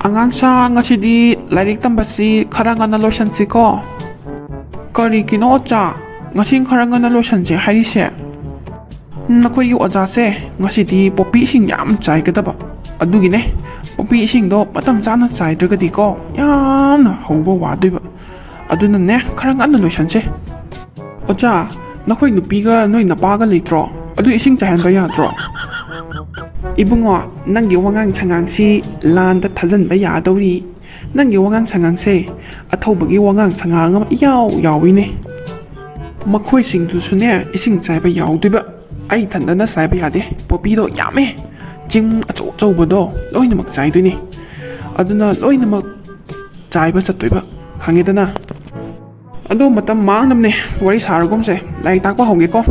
Angangsa ngasi lairik tambasi khara ngana losansi ko. Kari kino ocha ngasi khara ngana losansi harise. Nakoi yu ocha se ngasi di popi sing yam chai kadaba. Adugine popi sing do patam chana chai dragadi ko yam na hauba waduiba. Aduna ne khara ngana losansi. Ocha nakoi nupiga noi napaga litro. Adu ising chahan ba yadro. Ibungo nanggi wangang changang si lan da thajan ba ya dawri nanggi wangang changang se athobagi wangang changang am yawi ne makhoi sing du sune ising chai ba yaw duba ai thandana sai ba yade popi do yame jing acho cho ba do loina mak chai du ne aduna loina mak chai ba chat ba khange dana ado matam mang nam ne wari saragom se lai tak ba hoge ko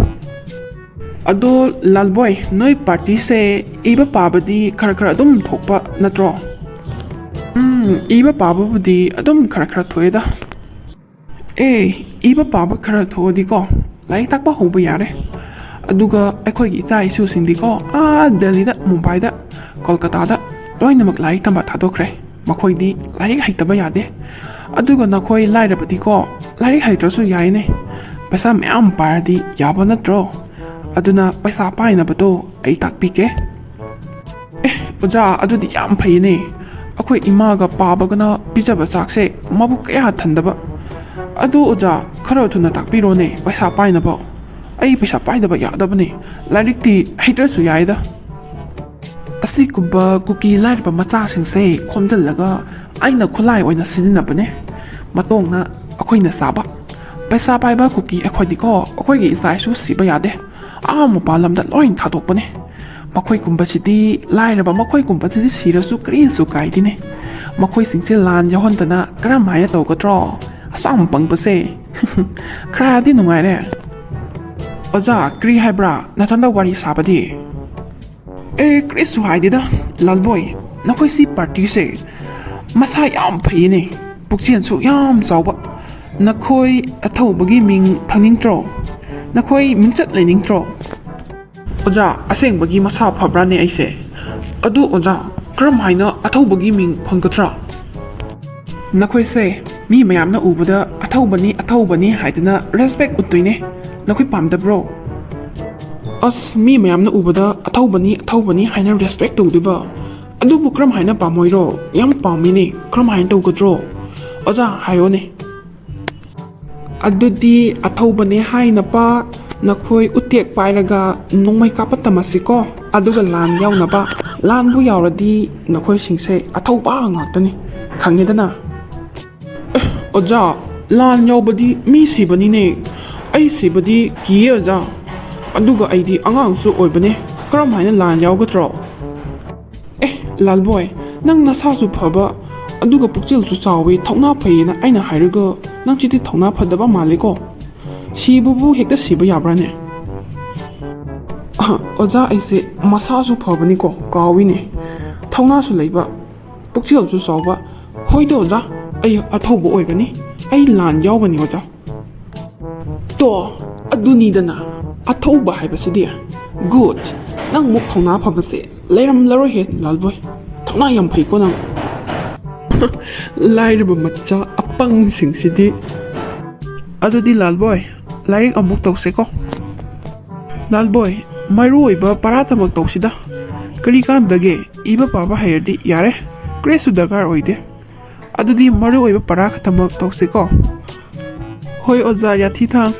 Ado lalboy noi party se iba pabadi khara adum thokpa natro iba pabadi adum khara thoeda iba paba khara thodi ko lai tak ba hoba yare aduga akhoi gi chai su sindi ko Delhi da Mumbai da Kolkata da loinamak lai tamba thadokre makhoi di lai haitaba yade aduga nakhoi lai rabati ko lai haitrasu yaine pesa myam pardi yaba natro Aduna paisa paina bato ai takpike oja adudi yam phaine akhoi ima ga paba gana pijaba sakse mabu kya thandaba adu oja kharo thuna takpiro ne paisa paina ba ai paisa paida ba yadaba ne larikti haiter su yaida asi kumba kuki lair ba macha singse khomjal laga aina khulai oina sidina bane matongna akhoi na saba paisa pai ba kuki akhoi diko akhoi gi sai su siba yade Mupalam da loin thadok bane makhoi kumba sidi laira ba makhoi kumba sidi sirasu kri su kaidine makhoi singse lan yahon tana karam haya to ko tro asam pang pase kra di nungai re oja kri haibra nathanda wari sabadi kri su haidida lalboy nakhoi si party se masa yam phaine pukchian su yam chawba nakhoi athau bagi ming phangning tro Nakoi mingchat lening tro Oja aseng bagi masa phabra ne aise adu oja kram haina athau bagi ming phangkatra Nakoi se mi mayam na ubada athau bani haidana respect utuine nakoi pamda bro As mi mayam na ubada athau bani haina respect tu diba adu bu kram haina pamoiro yam pamini kram hain tu godro Oja hayone Adudi athobane haina pa nakhoi utiek pairaga nongmai kapatamasi ko aduga lan yauna ba lan bu yauradi nakhoi singse athoba ngakani khangedana oja lan yaubadi mi sibani ne ai sibadi kiye oja aduga aidi angang su oibane karam haina lan yaugatro lalboy nang nasa su phaba aduga pukchil su chawi thongna phaina aina hairaga nang chiti thongna phadaba maliko sibubu hekta siba yabrane oja aise masa su phabani ko kawini thongna su leiba pukchil su chawa hoido oja ai athobo oigani ai lan yawbani oja to aduni dana athoba haibasidi good nang muk thongna phabase leiram laro he lalboy thongna yam phai ko nang Lairaba macha apang singsidi Adudi lalboy lairik amuk tawse ko Lalboy maru oiba paratamak tawsida kari kandage iba paba hayardi yare kresu darkar oide Adudi maru oiba parakatamak tawse ko Hoi oja yathi thang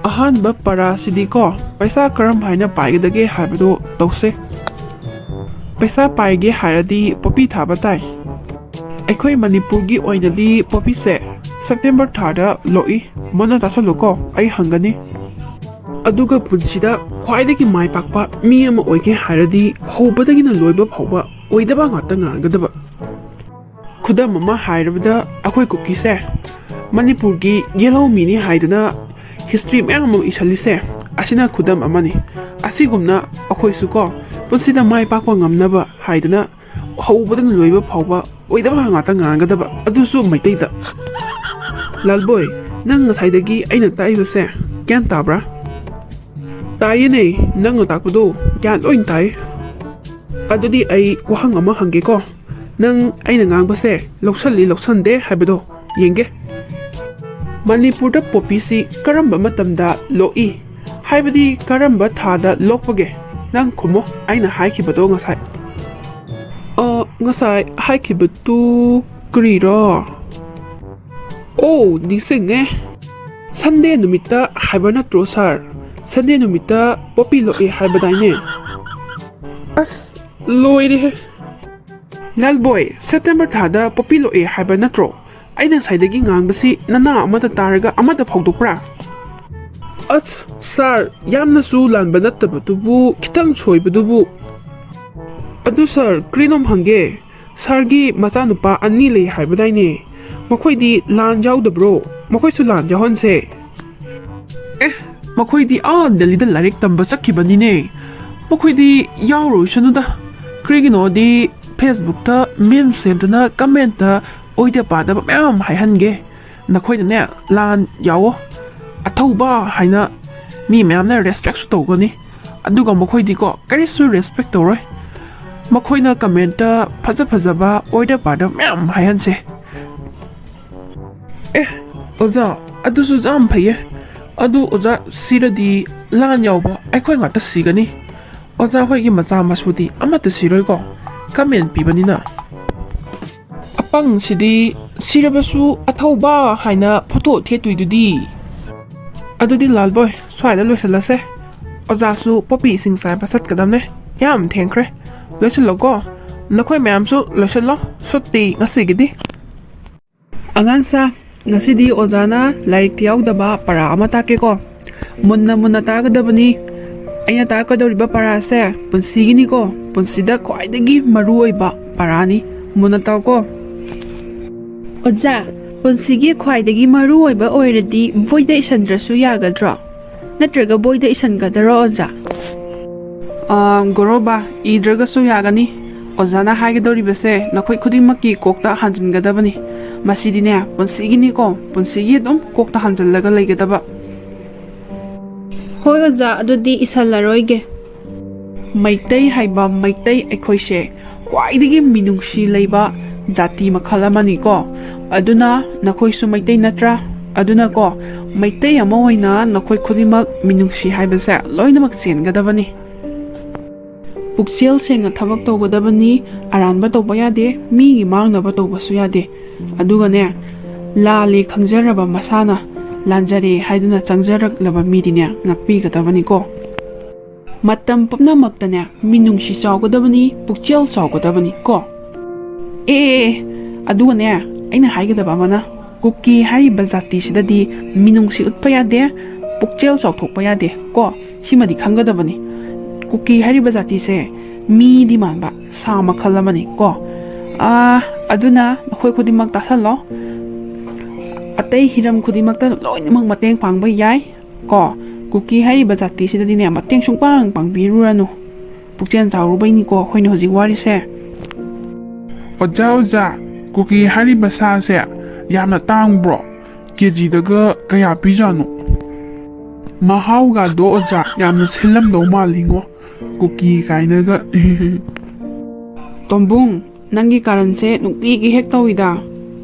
Ahanba para sidi ko paisa karam haina paigdage haibado tawse Paisa paige hairadi popi thaba tai Akhoi Manipurgi oinadi popi se September 3 loi mona tasaloko ai hangani aduga punsida khwaidagi mai pakpa mi ama oige haradi hobadagi na loiba phawba oidaba ngata ngargadaba khudam ama hairabada akhoi kuki se Manipurgi yellow mini haidana history mayam isalise asina khudam amani asigumna akhoi suko punsida mai pakwa ngamnaba haidana hobadana loiba phawba oidaba ngata ngargadaba adusu maiteida Lalboy nang ngasaidagi aina taibase kyan tabra Tayene nang takpudo kyan loin tay Adudi ay wahang ama hangge ko ꯅꯪ ꯑꯩꯅ ꯉꯥꯡꯕꯁꯦ ꯂꯧꯁꯜꯂꯤ ꯂꯧꯁꯟꯗꯦ ꯍꯥꯏꯕꯗꯣ ꯌꯦꯡꯒꯦ ꯃꯅꯤꯄꯨꯔꯗ ꯄꯣꯄꯤꯁꯤ ꯀꯔꯝꯕ ꯃꯇꯝꯗ ꯂꯣꯛꯏ ꯍꯥꯏꯕꯗꯤ ꯀꯔꯝꯕ ꯊꯥꯗ ꯂꯣꯛꯄꯒꯦ ꯅꯪ ꯈꯨꯝꯃꯣ ꯑꯩꯅ ꯍꯥꯏꯈꯤꯕꯗꯣ ꯉꯁꯥꯏ ꯉꯁꯥꯏ ꯍꯥꯏꯈꯤꯕꯗꯨ ꯀꯔꯤꯔꯣ ꯑꯣ ꯅꯤꯡꯁꯤꯡꯉꯦ ꯁꯟꯗꯦ ꯅꯨꯃꯤꯠꯇ ꯍꯥꯏꯕ ꯅꯠꯇ꯭ꯔꯣ ꯁꯥꯔ ꯁꯟꯗꯦ ꯅꯨꯃꯤꯠꯇ ꯄꯣꯄꯤ ꯂꯣꯛꯏ ꯍꯥꯏꯕꯗꯥꯏꯅꯦ ꯑꯁ ꯂꯣꯏꯔꯦꯍꯦ ꯅꯜꯕꯣꯏ ꯁꯦꯞꯇꯦꯝꯕꯔ ꯊꯥꯗ ꯄꯣꯄꯤ ꯂꯣꯛꯑꯦ ꯍꯥꯏꯕ ꯅꯠꯇ꯭ꯔꯣ ꯑꯩꯅ ꯉꯁꯥꯏꯗꯒꯤ ꯉꯥꯡꯕꯁꯤ ꯅꯅꯥ ꯑꯃꯗ ꯇꯥꯔꯒ ꯑꯃꯗ ꯐꯥꯎꯗꯣꯛꯄ꯭ꯔꯥ ꯑꯁ ꯁꯥꯔ ꯌꯥꯝꯅꯁꯨ ꯂꯥꯟꯕ ꯅꯠꯇꯕꯗꯨꯕꯨ ꯈꯤꯇꯪ ꯁꯣꯏꯕꯗꯨꯕꯨ ꯑꯗꯨ ꯁꯥꯔ ꯀꯔꯤꯅꯣꯝ ꯍꯪꯒꯦ ꯁꯥꯔꯒꯤ ꯃꯆꯥꯅꯨꯄꯥ 2 ꯂꯩ ꯍꯥꯏꯕꯗꯥꯏꯅꯦ ꯃꯈꯣꯏꯗꯤ ꯂꯥꯟ ꯌꯥꯎꯗꯕ꯭ꯔꯣ ꯃꯈꯣꯏꯁꯨ ꯂꯥꯟ ꯌꯥꯎꯍꯟꯁꯦ ꯃꯈꯣꯏꯗꯤ ꯗꯦꯜꯂꯤꯗ ꯂꯥꯏꯔꯤꯛ ꯇꯝꯕ ꯆꯠꯈꯤꯕꯅꯤꯅꯦ ꯃꯈꯣꯏꯗꯤ ꯌꯥꯎꯔꯣꯏꯁꯅꯨꯗ ꯀꯔꯤꯒꯤꯅꯣꯗꯤ ꯐꯦꯁꯕꯨꯛꯇ ꯃꯤꯝ ꯁꯦꯝꯗꯨꯅ ꯀꯃꯦꯟꯇ ꯑꯣꯏꯗ ꯄꯥꯗꯕ ꯃꯌꯥꯝ ꯍꯥꯏꯍꯟꯒꯦ ꯅꯈꯣꯏꯅꯅꯦ ꯂꯥꯟ ꯌꯥꯎꯋꯣ ꯑꯊꯧꯕ ꯍꯥꯏꯅ ꯃꯤ ꯃꯌꯥꯝꯅ ꯔꯦꯁꯄꯦꯛꯁꯨ ꯇꯧꯒꯅꯤ ꯑꯗꯨꯒ ꯃꯈꯣꯏꯗꯤꯀꯣ ꯀꯔꯤꯁꯨ ꯔꯦꯁꯄꯦꯛ ꯇꯧꯔꯣꯏ ꯃꯈꯣꯏꯅ ꯀꯃꯦꯟꯇ ꯐꯖꯕ ꯑꯣꯏꯗ ꯄꯥꯗꯕ ꯃꯌꯥꯝ ꯍꯥꯏꯍꯟꯁꯦ ꯑꯣꯖꯥ ꯑꯗꯨꯁꯨ ꯌꯥꯝ ꯐꯩꯌꯦ ꯑꯗꯨ ꯑꯣꯖꯥ ꯁꯤꯔꯗꯤ ꯂꯥꯟ ꯌꯥꯎꯕ ꯑꯩꯈꯣꯏ ꯉꯥꯛꯇ ꯁꯤꯒꯅꯤ ꯑꯣꯖꯥ ꯍꯣꯏꯒꯤ ꯃꯆꯥ ꯃꯁꯨꯗꯤ ꯑꯃꯠꯇ ꯁꯤꯔꯣꯏꯀꯣ ꯀꯃꯦꯟ ꯄꯤꯕꯅꯤꯅ ꯑꯄꯪꯁꯤꯗꯤ ꯁꯤꯔꯕꯁꯨ ꯑꯊꯧꯕ ꯍꯥꯏꯅ ꯐꯣꯇꯣ ꯊꯦꯠꯇꯣꯏꯗꯨꯗꯤ ꯑꯗꯨꯗꯤ ꯂꯥꯜꯕꯣꯏ ꯁ꯭ꯋꯥꯏꯗ ꯂꯣꯏꯁꯤꯜꯂꯁꯦ ꯑꯣꯖꯥꯁꯨ ꯄꯣꯄꯤ ꯏꯁꯤꯡ ꯆꯥꯏꯕ ꯆꯠꯀꯗꯕꯅꯦ ꯌꯥꯝ ꯊꯦꯡꯈ꯭ꯔꯦ ꯂꯣꯏꯁꯤꯜꯂꯣꯀꯣ ꯅꯈꯣꯏ ꯃꯌꯥꯝꯁꯨ ꯂꯣꯏꯁꯤꯜꯂꯣ ꯁꯨꯇꯤ ꯉꯁꯤꯒꯤꯗꯤ ꯑꯉꯥꯡꯁꯥ ꯉꯁꯤꯗꯤ ꯑꯣꯖꯥꯅ ꯂꯥꯏꯔꯤꯛꯇ ꯌꯥꯎꯗꯕ ꯄꯔꯥ ꯑꯃ ꯇꯥꯛꯀꯦꯀꯣ ꯃꯨꯟꯅ ꯇꯥꯒꯗꯕꯅꯤ ꯑꯩꯅ ꯇꯥꯛꯀꯗꯧꯔꯤꯕ ꯄꯔꯥꯁꯦ ꯄꯨꯟꯁꯤꯒꯤꯅꯤꯀꯣ ꯄꯨꯟꯁꯤꯗ ꯈ꯭ꯋꯥꯏꯗꯒꯤ ꯃꯔꯨꯑꯣꯏꯕ ꯄꯔꯥꯅꯤ ꯃꯨꯟꯅ ꯇꯥꯎꯀꯣ ꯑꯣꯖꯥ ꯄꯨꯟꯁꯤꯒꯤ ꯈ꯭ꯋꯥꯏꯗꯒꯤ ꯃꯔꯨꯑꯣꯏꯕ ꯑꯣꯏꯔꯗꯤ ꯕꯣꯏꯗ ꯏꯁꯟꯗ꯭ꯔꯁꯨ ꯌꯥꯒꯗ꯭ꯔꯣ ꯅꯠꯇ꯭ꯔꯒ ꯕꯣꯏꯗ ꯏꯁꯟꯒꯗꯔꯣ ꯑꯣꯖꯥ ꯒꯣꯔꯣꯕꯥ ꯏꯗ꯭ꯔꯒꯁꯨ ꯌꯥꯒꯅꯤ ꯑꯣꯖꯥꯅ ꯍꯥꯏꯒꯗꯧꯔꯤꯕꯁꯦ ꯅꯈꯣꯏ ꯈꯨꯗꯤꯡꯃꯛꯀꯤ ꯀꯣꯛꯇ ꯍꯥꯟꯖꯤꯟꯒꯗꯕꯅꯤ ꯃꯁꯤꯗꯤꯅꯦ ꯄꯨꯟꯁꯤꯒꯤꯅꯤꯀꯣ ꯄꯨꯟꯁꯤꯒꯤ ꯑꯗꯨꯝ ꯀꯣꯛꯇ ꯍꯥꯟꯖꯤꯜꯂꯒ ꯂꯩꯒꯗꯕ ꯍꯣꯏ ꯑꯣꯖꯥ ꯑꯗꯨꯗꯤ ꯏꯁꯜꯂꯔꯣꯏꯒꯦ ꯃꯩꯇꯩ ꯍꯥꯏꯕ ꯃꯩꯇꯩ ꯑꯩꯈꯣꯏꯁꯦ ꯈ꯭ꯋꯥꯏꯗꯒꯤ ꯃꯤꯅꯨꯡꯁꯤ ꯂꯩꯕ ꯖꯥꯇꯤ ꯃꯈꯜ ꯑꯃꯅꯤꯀꯣ ꯑꯗꯨꯅ ꯅꯈꯣꯏꯁꯨ ꯃꯩꯇꯩ ꯅꯠꯇ꯭ꯔꯥ ꯑꯗꯨꯅꯀꯣ ꯃꯩꯇꯩ ꯑꯃ ꯑꯣꯏꯅ ꯅꯈꯣꯏ ꯈꯨꯗꯤꯡꯃꯛ ꯃꯤꯅꯨꯡꯁꯤ ꯍꯥꯏꯕꯁꯦ ꯂꯣꯏꯅꯃꯛ ꯆꯦꯟꯒꯗꯕꯅꯤ ꯄꯨꯛꯆꯦꯜ ꯁꯦꯡꯅ ꯊꯕꯛ ꯇꯧꯒꯗꯕꯅꯤ ꯑꯔꯥꯟꯕ ꯇꯧꯕ ꯌꯥꯗꯦ ꯃꯤꯒꯤ ꯃꯥꯡꯅꯕ ꯇꯧꯕꯁꯨ ꯌꯥꯗꯦ ꯑꯗꯨꯒꯅꯦ ꯂꯥꯜꯂꯦ ꯈꯪꯖꯔꯕ ꯃꯁꯥꯅ ꯂꯥꯟꯖꯔꯦ ꯍꯥꯏꯗꯨꯅ ꯆꯪꯖꯔꯛꯂꯕ ꯃꯤꯗꯤꯅꯦ ꯉꯥꯛꯄꯤꯒꯗꯕꯅꯤꯀꯣ ꯃꯇꯝ ꯄꯨꯝꯅꯃꯛꯇꯅꯦ ꯃꯤꯅꯨꯡꯁꯤ ꯆꯥꯎꯒꯗꯕꯅꯤ ꯄꯨꯛꯆꯦꯜ ꯆꯥꯎꯒꯗꯕꯅꯤ ꯀꯣ ꯑꯗꯨꯒꯅꯦ ꯑꯩꯅ ꯍꯥꯏꯒꯗꯕ ꯑꯃꯅ ꯀꯨꯀꯤ ꯍꯥꯏꯔꯤꯕ ꯖꯥꯇꯤꯁꯤꯗꯗꯤ ꯃꯤꯅꯨꯡꯁꯤ ꯎꯠꯄ ꯌꯥꯗꯦ ꯄꯨꯛꯆꯦꯜ ꯆꯥꯎꯊꯣꯛꯄ ꯌꯥꯗꯦ ꯀꯣ ꯁꯤꯃꯗꯤ ꯈꯪꯒꯗꯕꯅꯤ ꯀꯨꯀꯤ ꯍꯥꯏꯔꯤꯕ ꯖꯥꯇꯤꯁꯦ ꯃꯤꯗꯤ ꯃꯥꯟꯕ ꯁꯥ ꯃꯈꯜ ꯑꯃꯅꯤ ꯀꯣ ꯑꯗꯨꯅ ꯅꯈꯣꯏ ꯈꯨꯗꯤꯡꯃꯛ ꯇꯥꯁꯜꯂꯣ ꯑꯇꯩ ꯍꯤꯔꯝ ꯈꯨꯗꯤꯡꯃꯛꯇ ꯂꯣꯏꯅꯃꯛ ꯃꯇꯦꯡ ꯄꯥꯡꯕ ꯌꯥꯏ ꯀꯣ ꯀꯨꯀꯤ ꯍꯥꯏꯔꯤꯕ ꯖꯥꯇꯤꯁꯤꯗꯗꯤꯅꯦ ꯃꯇꯦꯡ ꯁꯨꯡꯄꯥꯡ ꯄꯥꯡꯕꯤꯔꯨꯔꯅꯨ ꯄꯨꯛꯆꯦꯜ ꯆꯥꯎꯔꯨꯕꯩꯅꯤꯀꯣ ꯑꯩꯈꯣꯏꯅ ꯍꯧꯖꯤꯛ ꯋꯥꯔꯤꯁꯦ ꯑꯣꯖꯥ ꯀꯨꯀꯤ ꯍꯥꯏꯔꯤꯕ ꯁꯥꯁꯦ ꯌꯥꯝꯅ ꯇꯥꯡꯕ꯭ꯔꯣ ꯀꯦꯖꯤꯗꯒ ꯀꯌా ꯄꯤꯖꯥꯅꯣ ꯃꯍꯥꯎꯒꯗꯣ ꯑꯣꯖꯥ ꯌꯥꯝꯅ ꯁꯤꯜꯂꯝꯗꯧ ꯃꯥꯜꯂꯤꯉꯣ ꯀꯨꯀꯤ ꯀꯥꯏꯅꯒ ꯇꯣꯝꯕꯨꯡ ꯅꯪꯒꯤ ꯀꯥꯔꯟꯁꯦ ꯅꯨꯡꯇꯤꯒꯤ ꯍꯦꯛ ꯇꯧꯏꯗ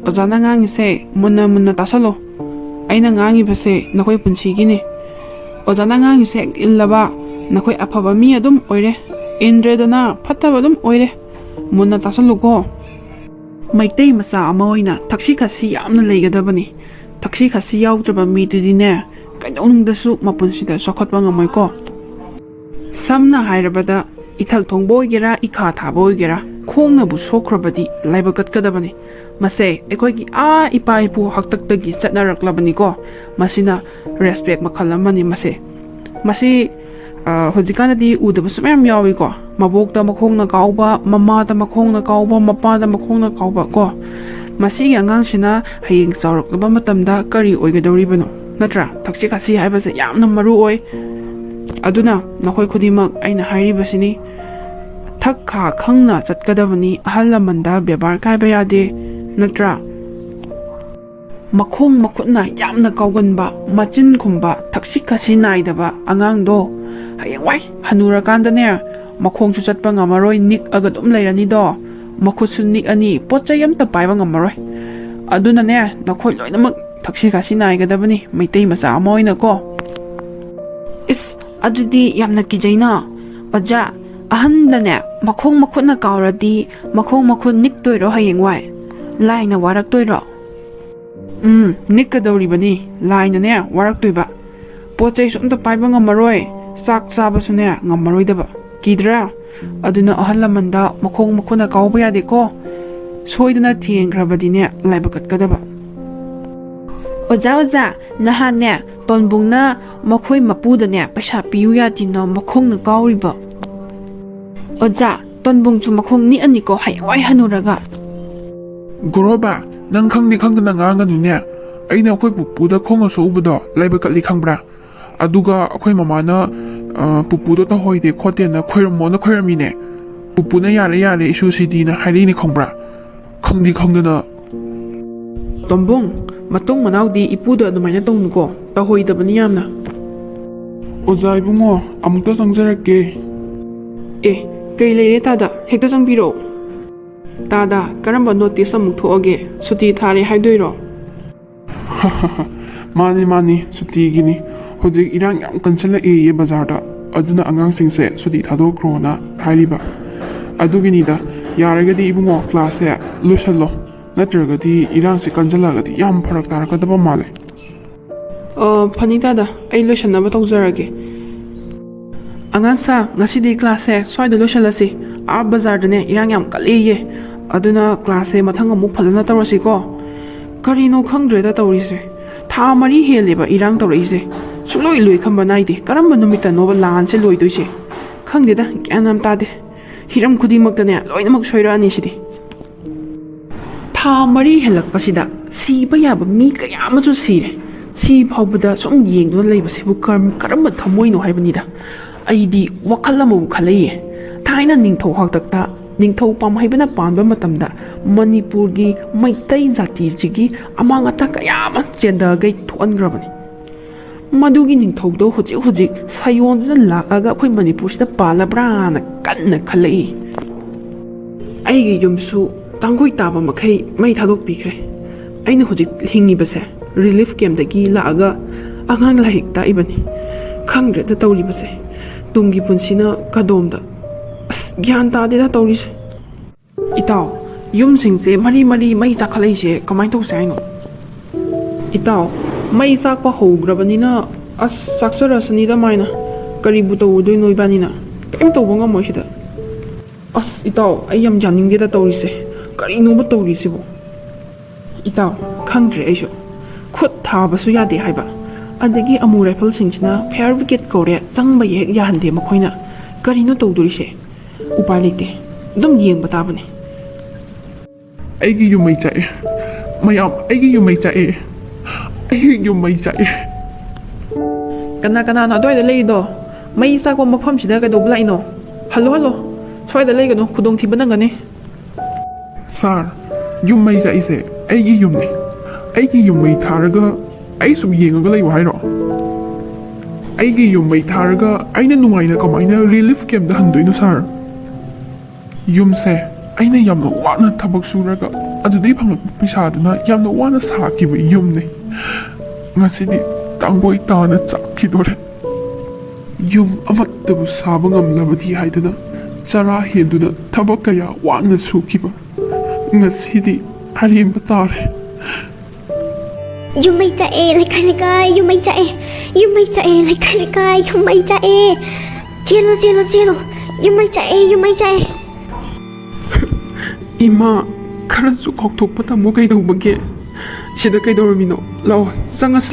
ꯑꯣꯖꯥꯅ ꯉꯥꯡꯉꯤꯁꯦ ꯃꯨꯟꯅ ꯇꯥꯁꯜꯂꯣ ꯑꯩꯅ ꯉꯥꯡꯉꯤꯕꯁꯦ ꯅꯈꯣꯏ ꯄꯨꯟꯁꯤꯒꯤꯅꯤ ꯑꯣꯖꯥꯅ ꯉꯥꯡꯉꯤꯁꯦ ꯍꯦꯛ ꯏꯜꯂꯕ ꯅꯈꯣꯏ ꯑꯐꯕ ꯃꯤ ꯑꯗꯨꯝ ꯑꯣꯏꯔꯦ ꯏꯟꯗ꯭ꯔꯦꯗꯅ ꯐꯠꯇꯕ ꯑꯗꯨꯝ ꯑꯣꯏꯔꯦ ꯃꯨꯟꯅ ꯇꯥꯁꯜꯂꯨꯀꯣ ꯃꯩꯇꯩ ꯃꯆꯥ ꯑꯃ ꯑꯣꯏꯅ ꯊꯛꯁꯤ ꯈꯥꯁꯤ ꯌꯥꯝꯅ ꯂꯩꯒꯗꯕꯅꯤ ꯊꯛꯁꯤ ꯈꯥꯁꯤ ꯌꯥꯎꯗ꯭ꯔꯕ ꯃꯤꯗꯨꯗꯤꯅꯦ ꯀꯩꯗꯧꯅꯨꯡꯗꯁꯨ ꯃꯄꯨꯟꯁꯤꯗ ꯆꯥꯎꯈꯠꯄ ꯉꯝꯃꯣꯏꯀꯣ ꯁꯝꯅ ꯍꯥꯏꯔꯕꯗ ꯏꯊꯜ ꯊꯣꯡꯕ ꯑꯣꯏꯒꯦꯔꯥ ꯏꯈꯥ ꯊꯥꯕ ꯑꯣꯏꯒꯦꯔꯥ ꯈꯣꯡꯅꯕꯨ ꯁꯣꯛꯈ꯭ꯔꯕꯗꯤ ꯂꯥꯏꯕꯛ ꯀꯠꯀꯗꯕꯅꯤ ꯃꯁꯦ ꯑꯩꯈꯣꯏꯒꯤ ꯏꯄꯥ ꯏꯄꯨ ꯍꯥꯛꯇꯛꯇꯒꯤ ꯆꯠꯅꯔꯛꯂꯕꯅꯤꯀꯣ ꯃꯁꯤꯅ ꯔꯦꯁꯄꯦꯛ ꯃꯈꯜ ꯑꯃꯅꯤ ꯃꯁꯤ ꯍꯧꯖꯤꯛꯀꯥꯟꯗꯗꯤ ꯎꯗꯕꯁꯨ ꯃꯌꯥꯝ ꯌꯥꯎꯏꯀꯣ ꯃꯕꯣꯛꯇ ꯃꯈꯣꯡꯅ ꯀꯥꯎꯕ ꯃꯃꯥꯗ ꯃꯈꯣꯡꯅ ꯀꯥꯎꯕ ꯃꯄꯥꯗ ꯃꯈꯣꯡꯅ ꯀꯥꯎꯕ ꯀꯣ ꯃꯁꯤꯒꯤ ꯑꯉꯥꯡꯁꯤꯅ ꯍꯌꯦꯡ ꯆꯥꯎꯔꯛꯂꯕ ꯃꯇꯝꯗ ꯀꯔꯤ ꯑꯣꯏꯒꯗꯧꯔꯤꯕꯅꯣ ꯅꯠꯇ꯭ꯔꯥ ꯊꯛꯁꯤ ꯈꯥꯁꯤ ꯍꯥꯏꯕꯁꯦ ꯌꯥꯝꯅ ꯃꯔꯨ ꯑꯣꯏ ꯑꯗꯨꯅ ꯅꯈꯣꯏ ꯈꯨꯗꯤꯡꯃꯛ ꯑꯩꯅ ꯍꯥꯏꯔꯤꯕꯁꯤꯅꯤ ꯊꯛ ꯈꯥ ꯈꯪꯅ ꯆꯠꯀꯗꯕꯅꯤ ꯑꯍꯜ ꯂꯃꯟꯗ ꯕꯦꯕꯥꯔ ꯀꯥꯏꯕ ꯌꯥꯗꯦ ꯅꯠꯇ꯭ꯔꯥ ꯃꯈꯣꯡ ꯃꯈꯨꯠꯅ ꯌꯥꯝꯅ ꯀꯥꯎꯒꯟꯕ ꯃꯆꯤꯟ ꯈꯨꯝꯕ ꯊꯛꯁꯤ ꯈꯥꯁꯤ ꯅꯥꯏꯗꯕ ꯑꯉꯥꯡꯗꯣ ꯍꯌꯦꯡꯋꯥꯏ ꯍꯅꯨꯔꯀꯥꯟꯗꯅꯦ ꯃꯈꯣꯡꯁꯨ ꯆꯠꯄ ꯉꯝꯃꯔꯣꯏ ꯅꯤꯛꯑꯒ ꯑꯗꯨꯝ ꯂꯩꯔꯅꯤꯗꯣ ꯃꯈꯨꯠꯁꯨ ꯅꯤꯛꯑꯅꯤ ꯄꯣꯠ ꯆꯩ ꯑꯝꯇ ꯄꯥꯏꯕ ꯉꯝꯃꯔꯣꯏ ꯑꯗꯨꯅꯅꯦ ꯅꯈꯣꯏ ꯂꯣꯏꯅꯃꯛ ꯊꯛꯁꯤ ꯈꯥꯁꯤ ꯅꯥꯏꯒꯗꯕꯅꯤ ꯃꯩꯇꯩ ꯃꯆꯥ ꯑꯃ ꯑꯣꯏꯅꯀꯣ ꯏꯁ ꯑꯗꯨꯗꯤ ꯌꯥꯝꯅ ꯀꯤꯖꯩꯅ ꯑꯣꯖꯥ ꯑꯍꯟꯗꯅꯦ ꯃꯈꯣꯡ ꯃꯈꯨꯠꯅ ꯀꯥꯎꯔꯗꯤ ꯃꯈꯣꯡ ꯃꯈꯨꯠ ꯅꯤꯛꯇꯣꯏꯔꯣ ꯍꯌꯦꯡꯋꯥꯏ ꯂꯥꯏꯅ ꯋꯥꯔꯛꯇꯣꯏꯔꯣ ꯅꯤꯛꯀꯗꯧꯔꯤꯕꯅꯤ ꯂꯥꯏꯅꯅꯦ ꯋꯥꯔꯛꯇꯣꯏꯕ ꯄꯣꯠ ꯆꯩꯁꯨ ꯑꯝꯇ ꯄꯥꯏꯕ ꯉꯝꯃꯔꯣꯏ ꯆꯥꯛ ꯆꯥꯕꯁꯨꯅꯦ ꯉꯝꯃꯔꯣꯏꯗꯕ ꯀꯤꯗ꯭ꯔꯥ ꯑꯗꯨꯅ ꯑꯍꯜ ꯂꯃꯟꯗ ꯃꯈꯣꯡ ꯃꯈꯨꯠꯅ ꯀꯥꯎꯕ ꯌꯥꯗꯦꯀꯣ ꯁꯣꯏꯗꯅ ꯊꯦꯡꯈ꯭ꯔꯕꯗꯤꯅꯦ ꯂꯥꯏꯕꯛ ꯀꯠꯀꯗꯕ ꯑꯣꯖꯥ ꯅꯍꯥꯟꯅꯦ ꯇꯣꯟꯕꯨꯡꯅ ꯃꯈꯣꯏ ꯃꯄꯨꯗꯅꯦ ꯄꯩꯁꯥ ꯄꯤꯌꯨ ꯌꯥꯗꯦꯅ ꯃꯈꯣꯡꯅ ꯀꯥꯎꯔꯤꯕ ꯑꯣꯖꯥ ꯇꯣꯟꯕꯨꯡꯁꯨ ꯃꯈꯣꯡ ꯅꯤꯛꯑꯅꯤꯀꯣ ꯍꯌꯦꯡꯋꯥꯏ ꯍꯅꯨꯔꯒ ꯒꯣꯔꯣꯕꯥ ꯅꯪ ꯈꯪꯗꯦ ꯈꯪꯗꯅ ꯉꯥꯡꯒꯅꯨꯅꯦ ꯑꯩꯅ ꯑꯩꯈꯣꯏ ꯄꯨꯄꯨꯗ ꯈꯣꯡ ꯑꯁꯣꯛꯎꯕꯗꯣ ꯂꯥꯏꯕꯛ ꯀꯠꯂꯤ ꯈꯪꯕ꯭ꯔꯥ ꯑꯗꯨꯒ ꯑꯩꯈꯣꯏ ꯃꯃꯥꯅ ꯄꯨꯄꯨꯗꯣ ꯇꯧꯍꯣꯏꯗꯦ ꯈꯣꯠꯇꯦꯅ ꯈꯣꯏꯔꯝꯃꯣꯅ ꯈꯣꯏꯔꯝꯃꯤꯅꯦ ꯄꯨꯄꯨꯅ ꯌꯥꯔꯦ ꯌꯥꯔꯦ ꯏꯁꯨ ꯁꯤꯗꯤꯅ ꯍꯥꯏꯔꯛꯏꯅꯦ ꯈꯪꯕ꯭ꯔꯥ ꯈꯪꯗꯤ ꯈꯪꯗꯅ ꯇꯣꯝꯕꯨꯡ ꯃꯇꯨꯡ ꯃꯅꯥꯎꯗꯤ ꯏꯄꯨꯗ ꯑꯗꯨꯃꯥꯏꯅ ꯇꯧꯅꯨꯀꯣ ꯇꯧꯍꯣꯏꯗꯕꯅꯤ ꯌꯥꯝꯅ ꯑꯣꯖꯥ ꯏꯕꯨꯡꯉꯣ ꯑꯃꯨꯛꯇ ꯆꯪꯖꯔꯛꯀꯦ ꯑꯦ ꯀꯩ ꯂꯩꯔꯦ ꯇꯥꯗ ꯍꯦꯛꯇ ꯆꯪꯕꯤꯔꯛꯑꯣ ꯇꯥꯗ ꯀꯔꯝꯕ ꯅꯣꯇꯤꯁ ꯑꯃꯨꯛ ꯊꯣꯛꯑꯒꯦ ꯁꯨꯇꯤ ꯊꯥꯔꯦ ꯍꯥꯏꯗꯣꯏꯔꯣ ꯃꯥꯅꯤ ꯁꯨꯇꯤꯒꯤꯅꯤ ꯍꯧꯖꯤꯛ ꯏꯔꯥꯡ ꯌꯥꯝ ꯀꯟꯁꯤꯜꯂꯛꯏꯌꯦ ꯕꯖꯥꯔꯗ ꯑꯗꯨꯅ ꯑꯉꯥꯡꯁꯤꯡꯁꯦ ꯁꯨꯇꯤ ꯊꯥꯗꯣꯛꯈ꯭ꯔꯣꯅ ꯍꯥꯏꯔꯤꯕ ꯑꯗꯨꯒꯤꯅꯤꯗ ꯌꯥꯔꯒꯗꯤ ꯏꯕꯨꯡꯉꯣ ꯀ꯭ꯂꯥꯁꯁꯦ ꯂꯣꯏꯁꯜꯂꯣ ꯅꯠꯇ꯭ꯔꯒꯗꯤ ꯏꯔꯥꯡꯁꯦ ꯀꯟꯁꯤꯜꯂꯛꯑꯒꯗꯤ ꯌꯥꯝ ꯐꯔꯛ ꯇꯥꯔꯛꯀꯗꯕ ꯃꯥꯜꯂꯦ ꯐꯅꯤ ꯇꯥꯗ ꯑꯩ ꯂꯣꯏꯁꯟꯅꯕ ꯇꯧꯖꯔꯒꯦ ꯑꯉꯥꯡꯁꯥ ꯉꯁꯤꯗꯤ ꯀ꯭ꯂꯥꯁꯁꯦ ꯁ꯭ꯋꯥꯏꯗ ꯂꯣꯏꯁꯜꯂꯁꯤ ꯕꯖꯥꯔꯗꯅꯦ ꯏꯔꯥꯡ ꯌꯥꯝ ꯀꯜꯂꯤꯌꯦ ꯑꯗꯨꯅ ꯀ꯭ꯂꯥꯁꯁꯦ ꯃꯊꯪ ꯑꯃꯨꯛ ꯐꯖꯅ ꯇꯧꯔꯁꯤꯀோ ꯀꯔꯤꯅꯣ ꯈꯪꯗ꯭ꯔꯦꯗ ꯇꯧꯔꯤꯁꯦ ꯊꯥ 4 ꯍꯦꯜꯂꯦꯕ ꯏꯔꯥꯡ ꯇꯧꯔꯛꯏꯁꯦ ꯁꯨꯡꯂꯣꯏ ꯈꯝꯕ ꯅꯥꯏꯗꯦ ꯀꯔꯝꯕ ꯅꯨꯃꯤꯠꯇꯅꯣꯕ ꯂꯥꯟꯁꯦ ꯂꯣꯏꯗꯣꯏꯁꯦ ꯈꯪꯗꯦꯗ ꯒ꯭ꯌꯥꯟ ꯌꯥꯝ ꯇꯥꯗꯦ ꯍꯤꯔꯝ ꯈꯨꯗꯤꯡꯃꯛꯇꯅꯦ ꯂꯣꯏꯅꯃꯛ ꯁꯣꯏꯔꯛꯑꯅꯤ ꯁꯤꯗꯤ ꯊꯥ 4 ꯍꯦꯜꯂꯛꯄꯁꯤꯗ ꯁꯤꯕ ꯌꯥꯕ ꯃꯤ ꯀꯌా ꯑꯃꯁꯨ ꯁꯤꯔꯦ ꯁꯤ ꯐꯥꯎꯕꯗ ꯁꯨꯝ ꯌꯦꯡꯗꯨꯅ ꯂꯩꯕꯁꯤꯕꯨ ꯀꯔꯝꯕ ꯊꯃꯣꯏꯅꯣ ꯍꯥꯏꯕꯅꯤꯗ ꯑꯩꯗꯤ ꯋꯥꯈꯜ ꯑꯃꯕꯨ ꯈꯜꯂꯛꯏꯌꯦ ꯊꯥꯏꯅ ꯅꯤꯡꯊꯧ ꯍꯥꯛꯇꯛꯇ ꯅꯤꯡꯊꯧ ꯄꯥꯝꯍꯩꯕꯅ ꯄꯥꯟꯕ ꯃꯇꯝꯗ ꯃꯅꯤꯄꯨꯔꯒꯤ ꯃꯩꯇꯩ ꯖꯥꯇꯤꯁꯤꯒꯤ ꯑꯃꯥꯡ ꯑꯇꯥ ꯀꯌా ꯑꯃ ꯆꯦꯟꯊꯒꯩ ꯊꯣꯛꯍꯟꯈ꯭ꯔꯕꯅꯤ ꯃꯗꯨꯒꯤ ꯅꯤꯡꯊꯧꯗꯣ ꯍꯧꯖꯤꯛ ꯁꯥꯌꯣꯟꯗꯨꯅ ꯂꯥꯛꯑꯒ ꯑꯩꯈꯣꯏ ꯃꯅꯤꯄꯨꯔꯁꯤꯗ ꯄꯥꯜꯂꯕ꯭ꯔꯥꯅ ꯀꯟꯅ ꯈꯜꯂꯛꯏ ꯑꯩꯒꯤ ꯌꯨꯝꯁꯨ ꯇꯥꯡꯒꯣꯏ ꯇꯥꯕ ꯃꯈꯩ ꯃꯩ ꯊꯥꯗꯣꯛꯄꯤꯈ꯭ꯔꯦ ꯑꯩꯅ ꯍꯧꯖꯤꯛ ꯍꯤꯡꯉꯤꯕꯁꯦ ꯔꯤꯂꯤꯐ ꯀꯦꯝꯞꯇꯒꯤ ꯂꯥꯛꯑꯒ ꯑꯉꯥꯡ ꯂꯥꯏꯔꯤꯛ ꯇꯥꯛꯏꯕꯅꯤ ꯈꯪꯗ꯭ꯔꯦꯗ ꯇꯧꯔꯤꯕꯁꯦ ꯇꯨꯡꯒꯤ ꯄꯨꯟꯁꯤꯅ ꯀꯗꯣꯝꯗ ꯑꯁ ꯒ꯭ꯌꯥꯟ ꯇꯥꯗꯦꯗ ꯇꯧꯔꯤꯁꯦ ꯏꯇꯥꯎ ꯌꯨꯝꯁꯤꯡꯁꯦ ꯃꯔꯤ ꯃꯩ ꯆꯥꯛꯈꯠꯂꯛꯏꯁꯦ ꯀꯃꯥꯏꯅ ꯇꯧꯁꯦ ꯍꯥꯏꯅꯣ ꯏꯇꯥꯎ ꯃꯩ ꯆꯥꯛꯄ ꯍꯧꯈ꯭ꯔꯕꯅꯤꯅ ꯑꯁ ꯆꯥꯛꯆꯔꯁꯅꯤꯗ ꯃꯥꯏꯅ ꯀꯔꯤꯕꯨ ꯇꯧꯔꯨꯗꯣꯏꯅꯣ ꯏꯕꯥꯅꯤꯅ ꯀꯔꯤꯝ ꯇꯧꯕ ꯉꯝꯃꯣꯏ ꯁꯤꯗ ꯑꯁ ꯏꯇꯥꯎ ꯑꯩ ꯌꯥꯝ ꯌꯥꯅꯤꯡꯗꯦꯗ ꯇꯧꯔꯤꯁꯦ ꯀꯔꯤꯅꯣꯕ ꯇꯧꯔꯤꯁꯤꯕꯨ ꯏꯇꯥꯎ ꯈꯪꯗ꯭ꯔꯦ ꯑꯩꯁꯨ ꯈꯨꯠ ꯊꯥꯕꯁꯨ ꯌꯥꯗꯦ ꯍꯥꯏꯕ ꯑꯗꯒꯤ ꯑꯃꯨ ꯔꯥꯏꯐꯜꯁꯤꯡꯁꯤꯅ ꯐꯤꯌꯔ ꯕ꯭ꯔꯤꯒꯦꯗ ꯀꯧꯔꯦ ꯆꯪꯕ ꯍꯦꯛ ꯌꯥꯍꯟꯗꯦ ꯃꯈꯣꯏꯅ ꯀꯔꯤꯅꯣ ꯇꯧꯗꯣꯔꯤꯁꯦ ꯎꯄꯥꯏ ꯂꯩꯇꯦ ꯑꯗꯨꯝ ꯌꯦꯡꯕ ꯇꯥꯕꯅꯤ ꯑꯩꯒꯤ ꯌꯨꯝꯃꯩ ꯆꯥꯛꯑꯦ ꯃꯌꯥꯝ ꯑꯩꯒꯤ ꯌꯨꯝꯃꯩ ꯆꯥꯛꯑꯦ ꯑꯩꯒꯤ ꯌꯨꯝꯃꯩ ꯆꯥꯛꯑꯦ ꯀꯅꯥꯅꯣ ꯑꯗꯨꯋꯥꯏꯗ ꯂꯩꯔꯤꯗꯣ ꯃꯩ ꯆꯥꯛꯄ ꯃꯐꯝꯁꯤꯗ ꯀꯩꯗꯧꯕ ꯂꯥꯛꯏꯅꯣ ꯍꯜꯂꯣ ꯁ꯭ꯋꯥꯏꯗ ꯂꯩꯒꯅꯨ ꯈꯨꯗꯣꯡꯊꯤꯕ ꯅꯪꯒꯅꯤ ꯁꯥꯔ ꯌꯨꯝ ꯃꯩ ꯆꯥꯛꯏꯁꯦ ꯑꯩꯒꯤ ꯌꯨꯝꯅꯤ ꯑꯩꯒꯤ ꯌꯨꯝ ꯃꯩ ꯊꯥꯔꯒ ꯑꯩ ꯁꯨꯝ ꯌꯦꯡꯉꯒ ꯂꯩꯌꯣ ꯍꯥꯏꯔꯣ ꯑꯩꯒꯤ ꯌꯨꯝ ꯃꯩ ꯊꯥꯔꯒ ꯑꯩꯅ ꯅꯨꯡꯉꯥꯏꯅ ꯀꯃꯥꯏꯅ ꯔꯤꯂꯤꯐ ꯀꯦꯝꯞꯇ ꯍꯟꯗꯣꯏꯅꯣ ꯁꯥꯔ ꯌꯨꯝꯁꯦ ꯑꯩꯅ ꯌꯥꯝꯅ ꯋꯥꯅ ꯊꯕꯛ ꯁꯨꯔꯒ ꯑꯗꯨꯗꯩ ꯐꯪꯂꯛꯄ ꯄꯩꯁꯥꯗꯨꯅ ꯌꯥꯝꯅ ꯋꯥꯅ ꯁꯥꯈꯤꯕ ꯌꯨꯝꯅꯤ ꯉꯁꯤꯗꯤ ꯇꯥꯡꯒꯣꯏ ꯇꯥꯅ ꯆꯥꯛꯈꯤꯗꯣꯔꯦ ꯌꯨꯝ ꯑꯃꯠꯇꯕꯨ ꯁꯥꯕ ꯉꯝꯂꯕꯗꯤ ꯍꯥꯏꯗꯅ ꯆꯔꯥ ꯍꯦꯟꯗꯨꯅ ꯊꯕꯛ ꯀꯌꯥ ꯋꯥꯅ ꯁꯨꯈꯤꯕ ꯉꯁꯤꯗꯤ ꯑꯔꯦꯝꯕ ꯇꯥꯔꯦ ꯌꯨꯝꯃꯩ ꯆꯥꯛꯑꯦ ꯂꯩꯀꯥꯏ ꯌꯨꯝꯃꯩ ꯆꯥꯛꯑꯦ ꯂꯩꯀꯥꯏ ꯌꯨꯝꯃꯩ ꯆꯥꯛꯑꯦ ꯆꯦꯜꯂꯣ ꯌꯨꯝꯃꯩ ꯆꯥꯛꯑꯦ ꯏꯃꯥ ꯈꯔꯁꯨ ꯀꯥꯎꯊꯣꯛꯄ ꯇꯝꯃꯣ ꯀꯩꯗꯧꯕꯒꯦ ꯁꯤꯗ ꯀꯩꯗꯧꯔꯝꯃꯤꯅꯣ ꯂꯥꯛꯑꯣ ꯆꯪꯉꯁꯤ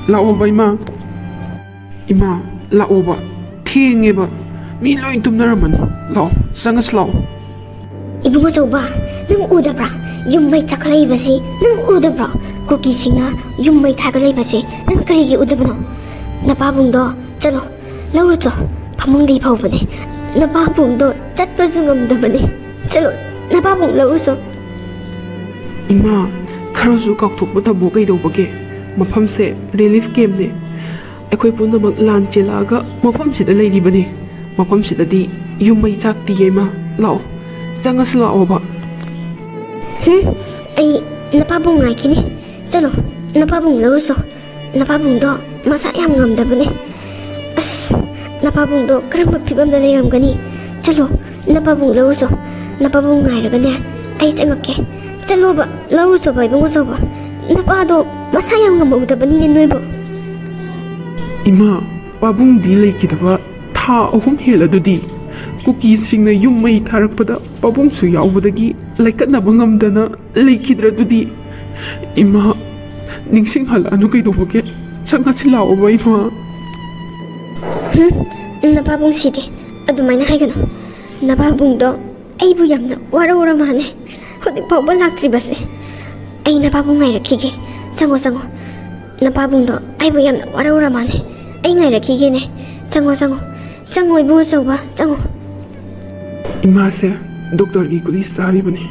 ꯂꯥꯛꯑꯣꯕ ꯏꯃꯥ ꯂꯥꯛꯑꯣꯕ ꯊꯦꯡꯉꯦꯕ ꯃꯤ ꯂꯣꯏ ꯇꯨꯝꯅꯔꯝꯃꯅꯤ ꯂꯥꯛꯑꯣ ꯆꯪꯉꯁꯤ ꯂꯥꯛꯑꯣ 이보고 봐 능 우다브라 윤마이 차클레이바시 능 우다브라 쿠키싱나 윤마이 타글레이바시 능 그리기 우다브노 나바붕도 쩔어 라우르죠 파몽디 파우버네 나바붕도 짰빠중 없다버네 쩔어 나바붕 라우르죠 이마 카로주 깍톡보다 뭐가 이러보게 ꯃꯐꯝꯁꯦ ꯔꯤꯂꯤꯐ ꯀꯦꯝꯞꯅꯦ ꯑꯩꯈꯣꯏ ꯄꯨꯝꯅꯃꯛ ꯂꯥꯟ ꯆꯦꯜꯂꯛꯑꯒ ꯃꯐꯝꯁꯤꯗ ꯂꯩꯔꯤꯕꯅꯤ ꯃꯐꯝꯁꯤꯗꯗꯤ ꯌꯨꯝ ꯃꯩ ꯆꯥꯛꯇꯤꯌꯦ ꯏꯃꯥ ꯂꯥꯛꯑꯣ ꯆꯪꯉꯁꯤ ꯂꯥꯛꯑꯣꯕ. ꯑꯩ ꯅꯄꯥꯕꯨꯡ ꯉꯥꯏꯈꯤꯅꯤ. ꯆꯠꯂꯣ, ꯅꯄꯥꯕꯨꯡ ꯂꯧꯔꯨꯆꯣ. ꯅꯄꯥꯕꯨꯡꯗꯣ ꯃꯁꯥ ꯌꯥꯝ ꯉꯝꯗꯕꯅꯦ. ꯑꯁ, ꯅꯄꯥꯕꯨꯡꯗꯣ ꯀꯔꯝꯕ ꯐꯤꯕꯝꯗ ꯂꯩꯔꯝꯒꯅꯤ? ꯆꯠꯂꯣ, ꯅꯄꯥꯕꯨꯡ ꯂꯧꯔꯨꯆꯣ. ꯅꯄꯥꯕꯨꯡ ꯉꯥꯏꯔꯒꯅꯦ ꯑꯩ ꯆꯪꯉꯛꯀꯦ. ꯆꯠꯂꯣꯕ, ꯂꯧꯔꯨꯆꯣꯕ ꯏꯕꯨꯡꯉꯣꯆꯧꯕ. ꯅꯄꯥꯗꯣ ꯃꯁꯥ ꯌꯥꯝ ꯉꯝꯍꯧꯗꯕꯅꯤꯅꯦ ꯅꯣꯏꯕꯣ. ꯏꯃꯥ, ꯄꯥꯕꯨꯡꯗꯤ ꯂꯩꯈꯤꯗꯕ ꯊꯥ 3 ꯍꯦꯜꯂꯗꯨꯗꯤ. ꯀꯨꯀꯤꯁꯤꯡꯅ ꯌꯨꯝ ꯃꯩ ꯊꯥꯔꯛꯄꯗ ꯄꯥꯕꯨꯡꯁꯨ ꯌꯥꯎꯕꯗꯒꯤ ꯂꯩꯀꯠꯅꯕ ꯉꯝꯗꯅ ꯂꯩꯈꯤꯗ꯭ꯔꯗꯨꯗꯤ. ꯏꯃꯥ, ꯅꯤꯡꯁꯤꯡꯍꯜꯂꯛꯑꯅꯨ ꯀꯩꯗꯧꯕꯒꯦ? ꯆꯪꯉꯁꯤ ꯂꯥꯛꯑꯣꯕ ꯏꯃꯥ. ꯅꯄꯥꯕꯨꯡꯁꯤꯗꯤ ꯑꯗꯨꯃꯥꯏꯅ ꯍꯥꯏꯒꯅꯨ. ꯅꯄꯥꯕꯨꯡꯗꯣ ꯑꯩꯕꯨ ꯌꯥꯝꯅ ꯋꯥꯔꯧꯔ ꯃꯥꯜꯂꯦ ꯍꯧꯖꯤꯛ ꯐꯥꯎꯕ ꯂꯥꯛꯇ꯭ꯔꯤꯕꯁꯦ. ꯑꯩ ꯅꯄꯥꯕꯨꯡ ꯉꯥꯏꯔꯛꯈꯤꯒꯦ. ꯆꯪꯉꯣ ꯆꯪꯉꯣ. ꯅꯄꯥꯕꯨꯡꯗꯣ ꯑꯩꯕꯨ ꯌꯥꯝꯅ ꯋꯥꯔꯧꯔ ꯃꯥꯜꯂꯦ. ꯑꯩ ꯉꯥꯏꯔꯛꯈꯤꯒꯦꯅꯦ. ꯆꯪꯉꯣ ꯆꯪꯉꯣ. ꯆꯪꯉꯣ ꯏꯕꯨꯡꯉꯣꯆꯧꯕ, ꯆꯪꯉꯣ. ꯏꯃꯥꯁꯦ ꯗꯣꯛꯇꯔꯒꯤ ꯒꯨꯂꯤ ꯆꯥꯔꯤꯕꯅꯤ.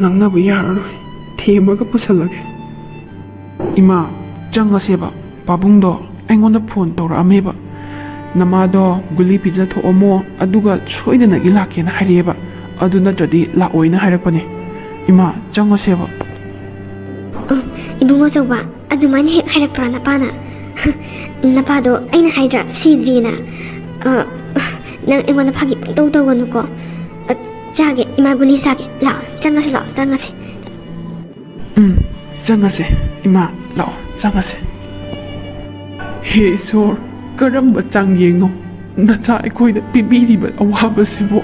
ꯉꯥꯡꯅꯕ ꯌꯥꯔꯔꯣꯏ. ꯊꯦꯝꯃꯒ ꯄꯨꯁꯜꯂꯒꯦ. ꯏꯃꯥ, ꯆꯪꯉꯁꯦꯕ. ꯄꯥꯕꯨꯡꯗꯣ ꯑꯩꯉꯣꯟꯗ ꯐꯣꯟ ꯇꯧꯔꯛꯑꯝꯃꯦꯕ. ꯅꯃꯥꯗꯣ ꯒꯨꯂꯤ ꯄꯤꯖꯊꯣꯛꯑꯝꯃꯣ ꯑꯗꯨꯒ ꯁꯣꯏꯗꯅꯒꯤ ꯂꯥꯛꯀꯦꯅ ꯍꯥꯏꯔꯛꯑꯦꯕ. ꯑꯗꯨ ꯅꯠꯇ꯭ꯔꯗꯤ ꯂꯥꯛꯑꯣꯏꯅ ꯍꯥꯏꯔꯛꯄꯅꯦ. ꯏꯃꯥ, ꯆꯪꯉꯁꯦꯕ. 이붕어서봐 ꯑꯗꯨꯃꯥꯏꯅ ꯍꯦꯛ ꯍꯥꯏꯔꯛꯄ꯭ꯔꯥ ꯅꯄꯥꯅ? ꯅꯄꯥꯗꯣ ꯑꯩꯅ ꯍꯥꯏꯗ꯭ꯔꯥ ꯁꯤꯗ꯭ꯔꯤꯅ. ꯅꯪ ꯑꯩꯉꯣꯟꯗ ꯐꯥꯒꯤ ꯄꯪꯇꯧ ꯇꯧꯒꯅꯨꯀꯣ. ꯆꯥꯒꯦ, ꯏꯃꯥ ꯒꯨꯂꯤ ꯆꯥꯒꯦ. ꯂꯥꯛꯑꯣ, ꯆꯪꯉꯁꯤ ꯂꯥꯛꯑꯣ, ꯆꯪꯉꯁꯤ. ꯆꯪꯉꯁꯦ. ꯏꯃꯥ, ꯂꯥꯛꯑꯣ, ꯆꯪꯉꯁꯦ. ꯍꯦ ꯏꯁꯣꯔ, ꯀꯔꯝꯕ ꯆꯥꯡꯌꯦꯡꯅꯣ ꯅꯆꯥ ꯑꯩꯈꯣꯏꯗ ꯄꯤꯕꯤꯔꯤꯕ ꯑꯋꯥꯕꯁꯤꯕꯨ?